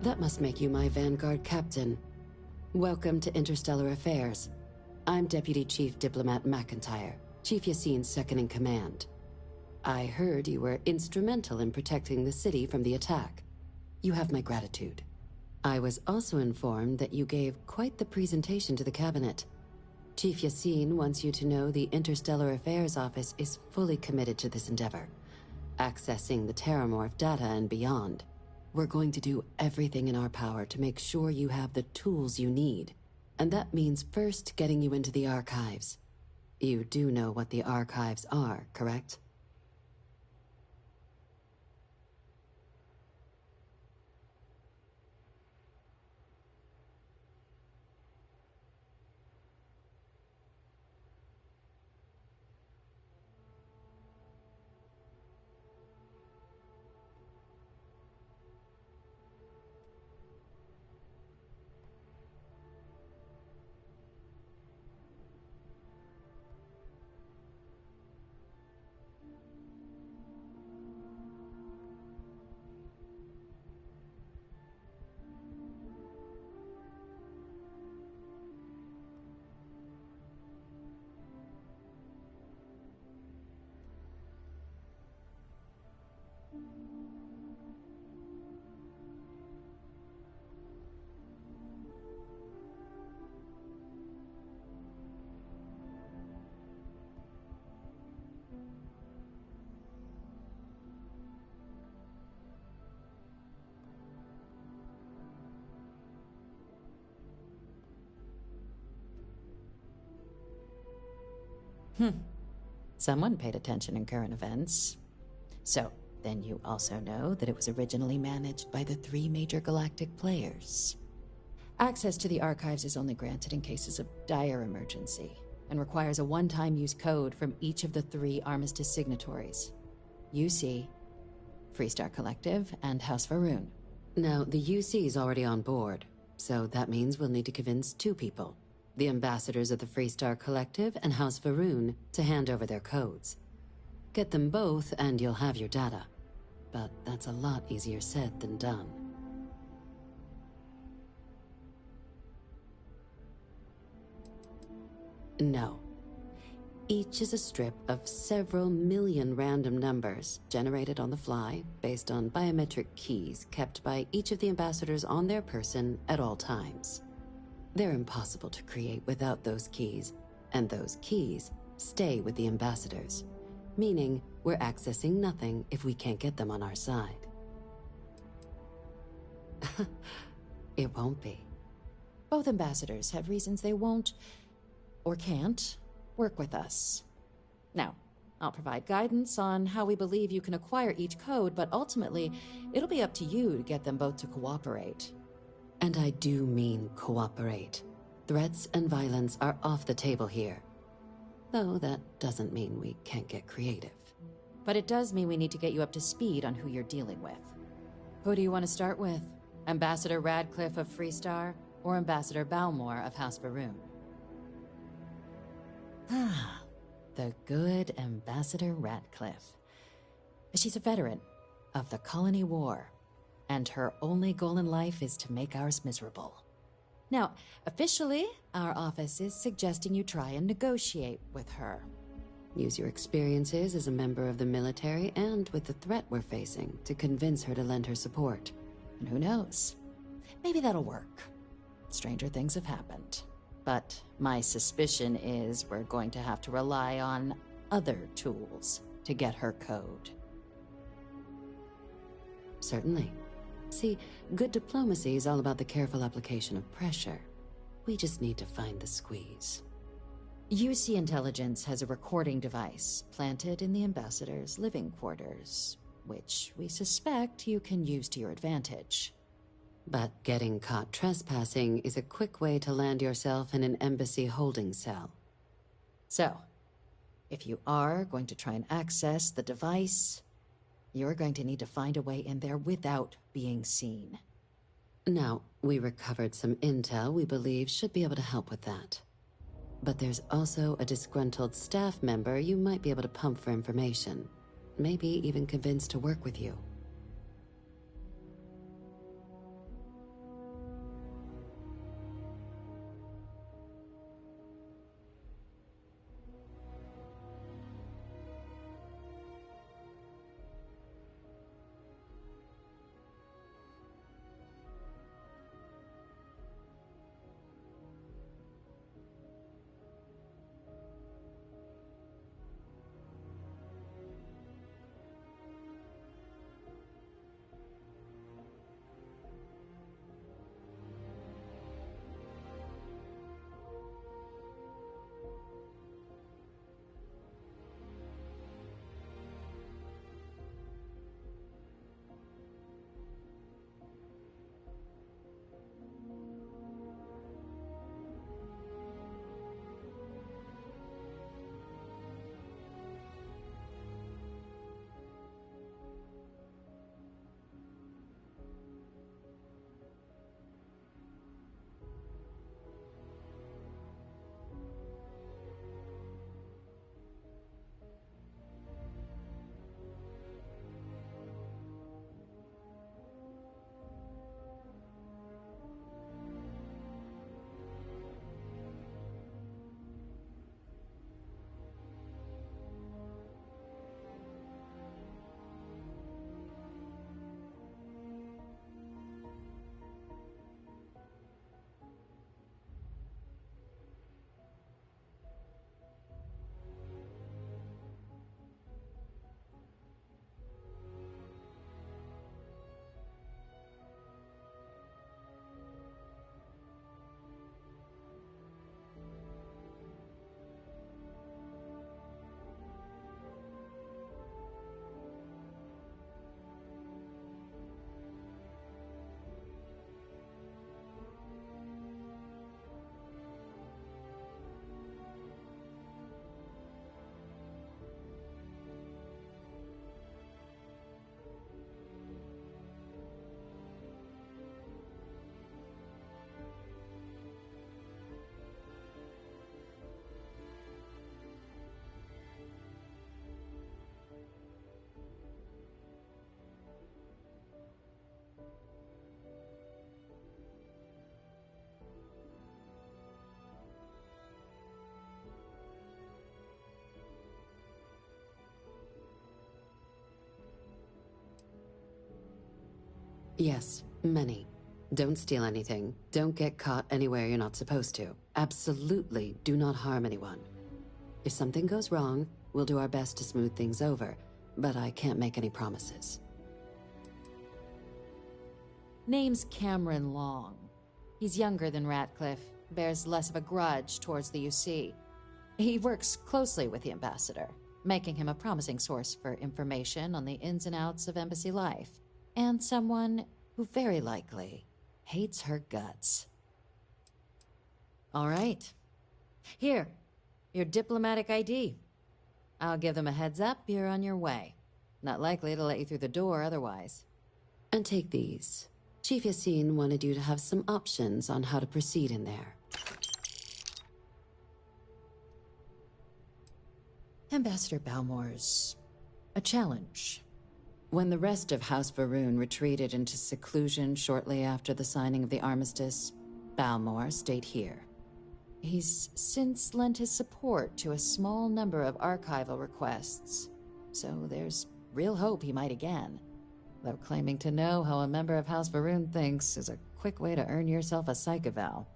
That must make you my Vanguard captain. Welcome to Interstellar Affairs. I'm Deputy Chief Diplomat McIntyre, Chief Yassine's second-in-command. I heard you were instrumental in protecting the city from the attack. You have my gratitude. I was also informed that you gave quite the presentation to the cabinet. Chief Yassine wants you to know the Interstellar Affairs Office is fully committed to this endeavor, accessing the Terramorph data and beyond. We're going to do everything in our power to make sure you have the tools you need, and that means first getting you into the archives. You do know what the archives are, correct? Someone paid attention in current events. So, then you also know that it was originally managed by the 3 major galactic players. Access to the archives is only granted in cases of dire emergency, and requires a one-time use code from each of the 3 Armistice signatories. UC, Freestar Collective, and House Varun. Now, the UC is already on board, so that means we'll need to convince 2 people. The ambassadors of the Freestar Collective and House Varun to hand over their codes. Get them both and you'll have your data. But that's a lot easier said than done. No. Each is a strip of several million random numbers generated on the fly based on biometric keys kept by each of the ambassadors on their person at all times. They're impossible to create without those keys, and those keys stay with the ambassadors, meaning we're accessing nothing if we can't get them on our side. It won't be. Both ambassadors have reasons they won't, or can't, work with us. Now, I'll provide guidance on how we believe you can acquire each code, but ultimately, it'll be up to you to get them both to cooperate. And I do mean cooperate. Threats and violence are off the table here. Though that doesn't mean we can't get creative. But it does mean we need to get you up to speed on who you're dealing with. Who do you want to start with? Ambassador Radcliffe of Freestar, or Ambassador Balmore of House Varun? Ah, the good Ambassador Radcliffe. She's a veteran of the Colony War, and her only goal in life is to make ours miserable. Now, officially, our office is suggesting you try and negotiate with her. Use your experiences as a member of the military and with the threat we're facing to convince her to lend her support. And who knows? Maybe that'll work. Stranger things have happened. But my suspicion is we're going to have to rely on other tools to get her code. Certainly. See, good diplomacy is all about the careful application of pressure. We just need to find the squeeze. UC Intelligence has a recording device planted in the ambassador's living quarters, which we suspect you can use to your advantage. But getting caught trespassing is a quick way to land yourself in an embassy holding cell. So, if you are going to try and access the device, you're going to need to find a way in there without being seen. Now, we recovered some intel we believe should be able to help with that. But there's also a disgruntled staff member you might be able to pump for information. Maybe even convince to work with you. Yes, many. Don't steal anything. Don't get caught anywhere you're not supposed to. Absolutely do not harm anyone. If something goes wrong, we'll do our best to smooth things over, but I can't make any promises. Name's Cameron Long. He's younger than Ratcliffe, bears less of a grudge towards the UC. He works closely with the ambassador, making him a promising source for information on the ins and outs of embassy life, and someone who very likely hates her guts. All right. Here, your diplomatic ID. I'll give them a heads up you're on your way. Not likely to let you through the door otherwise. And take these. Chief Yassine wanted you to have some options on how to proceed in there. Ambassador Balmore's a challenge. When the rest of House Varun retreated into seclusion shortly after the signing of the armistice, Balmore stayed here. He's since lent his support to a small number of archival requests, so there's real hope he might again. Though claiming to know how a member of House Varun thinks is a quick way to earn yourself a psych eval.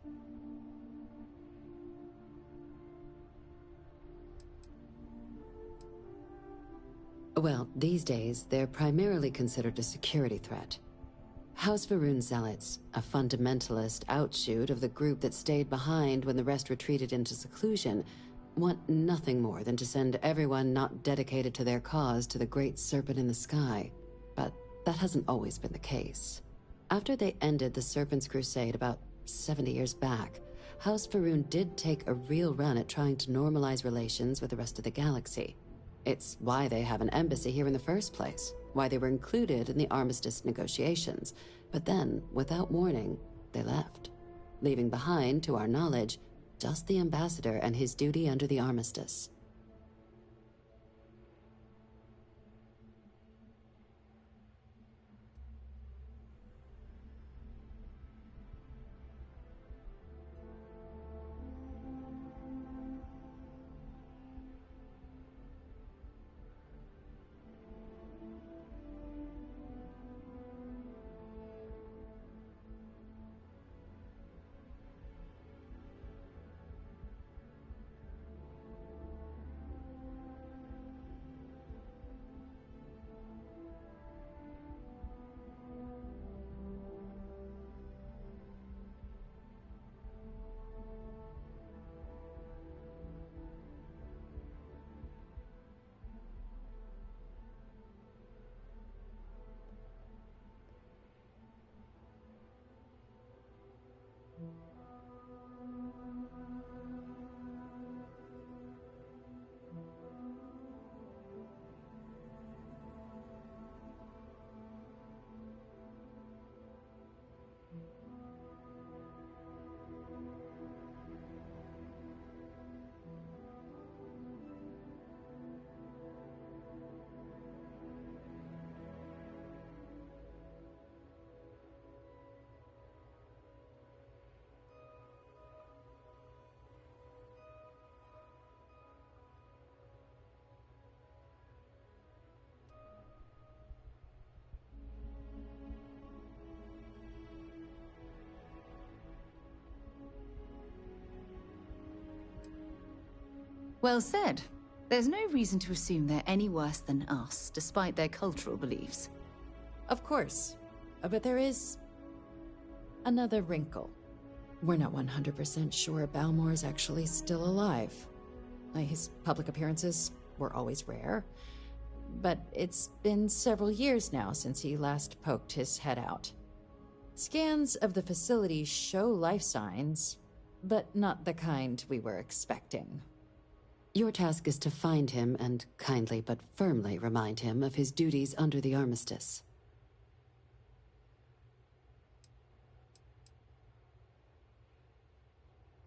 Well, these days, they're primarily considered a security threat. House Varun Zealots, a fundamentalist outshoot of the group that stayed behind when the rest retreated into seclusion, want nothing more than to send everyone not dedicated to their cause to the great serpent in the sky. But that hasn't always been the case. After they ended the Serpent's Crusade about 70 years back, House Varun did take a real run at trying to normalize relations with the rest of the galaxy. It's why they have an embassy here in the first place, why they were included in the armistice negotiations. But then, without warning, they left, leaving behind, to our knowledge, just the ambassador and his duty under the armistice. Well said. There's no reason to assume they're any worse than us, despite their cultural beliefs. Of course. But there is another wrinkle. We're not 100% sure Balmore's actually still alive. His public appearances were always rare, but it's been several years now since he last poked his head out. Scans of the facility show life signs, but not the kind we were expecting. Your task is to find him and kindly but firmly remind him of his duties under the armistice.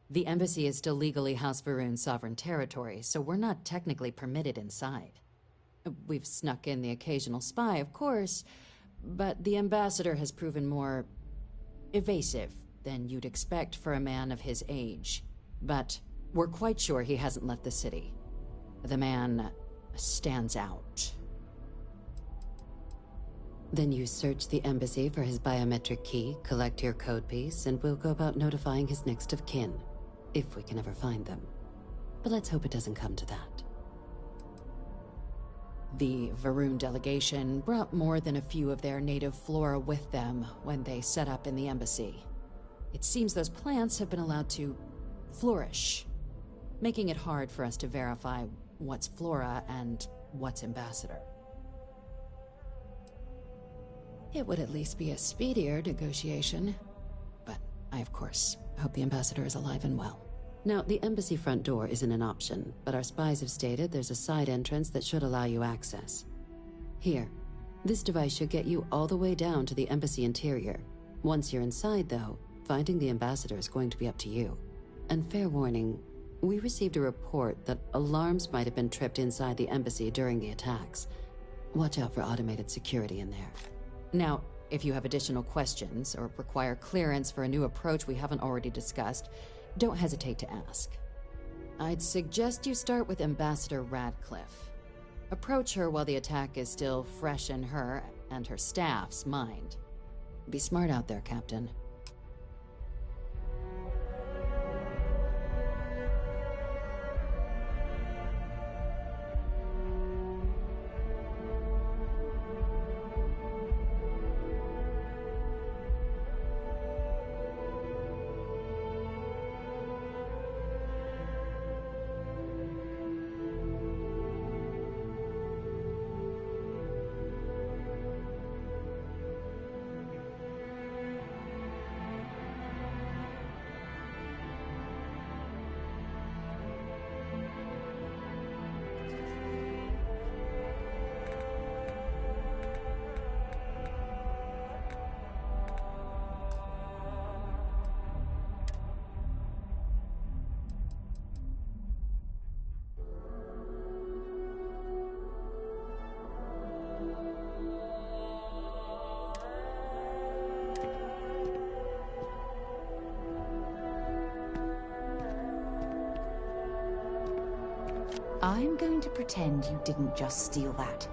The embassy is still legally House Varun's sovereign territory, so we're not technically permitted inside. We've snuck in the occasional spy, of course, but the ambassador has proven more evasive than you'd expect for a man of his age. But we're quite sure he hasn't left the city. The man stands out. Then you search the embassy for his biometric key, collect your code piece, and we'll go about notifying his next of kin, if we can ever find them. But let's hope it doesn't come to that. The Varun delegation brought more than a few of their native flora with them when they set up in the embassy. It seems those plants have been allowed to flourish, making it hard for us to verify what's flora and what's ambassador. It would at least be a speedier negotiation. But I, of course, hope the ambassador is alive and well. Now, the embassy front door isn't an option, but our spies have stated there's a side entrance that should allow you access. Here, this device should get you all the way down to the embassy interior. Once you're inside, though, finding the ambassador is going to be up to you. And fair warning, we received a report that alarms might have been tripped inside the embassy during the attacks. Watch out for automated security in there. Now, if you have additional questions or require clearance for a new approach we haven't already discussed, don't hesitate to ask. I'd suggest you start with Ambassador Radcliffe. Approach her while the attack is still fresh in her and her staff's mind. Be smart out there, Captain. I'm going to pretend you didn't just steal that.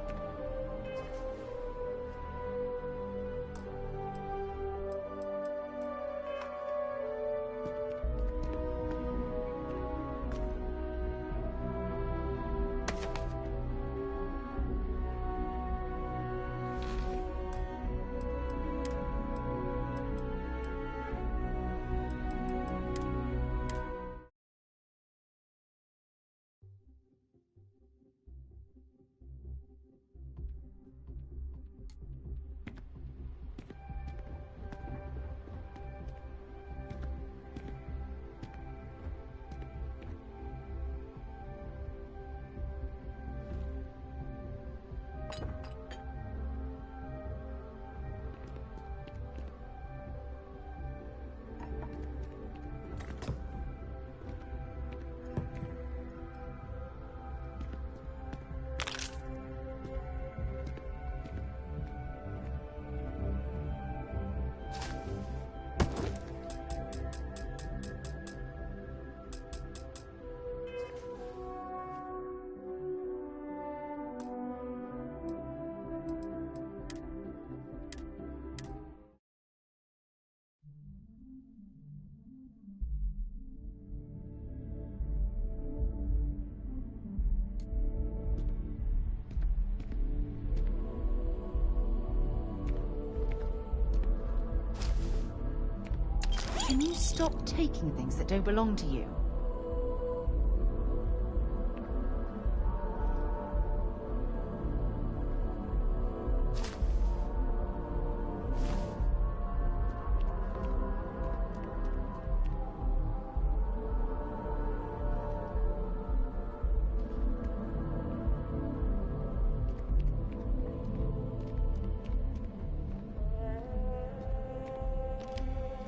Can you stop taking things that don't belong to you?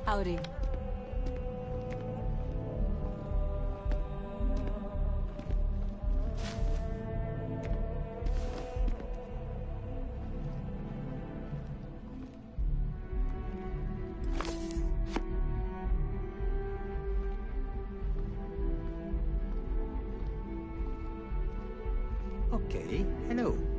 Howdy. Okay, hello.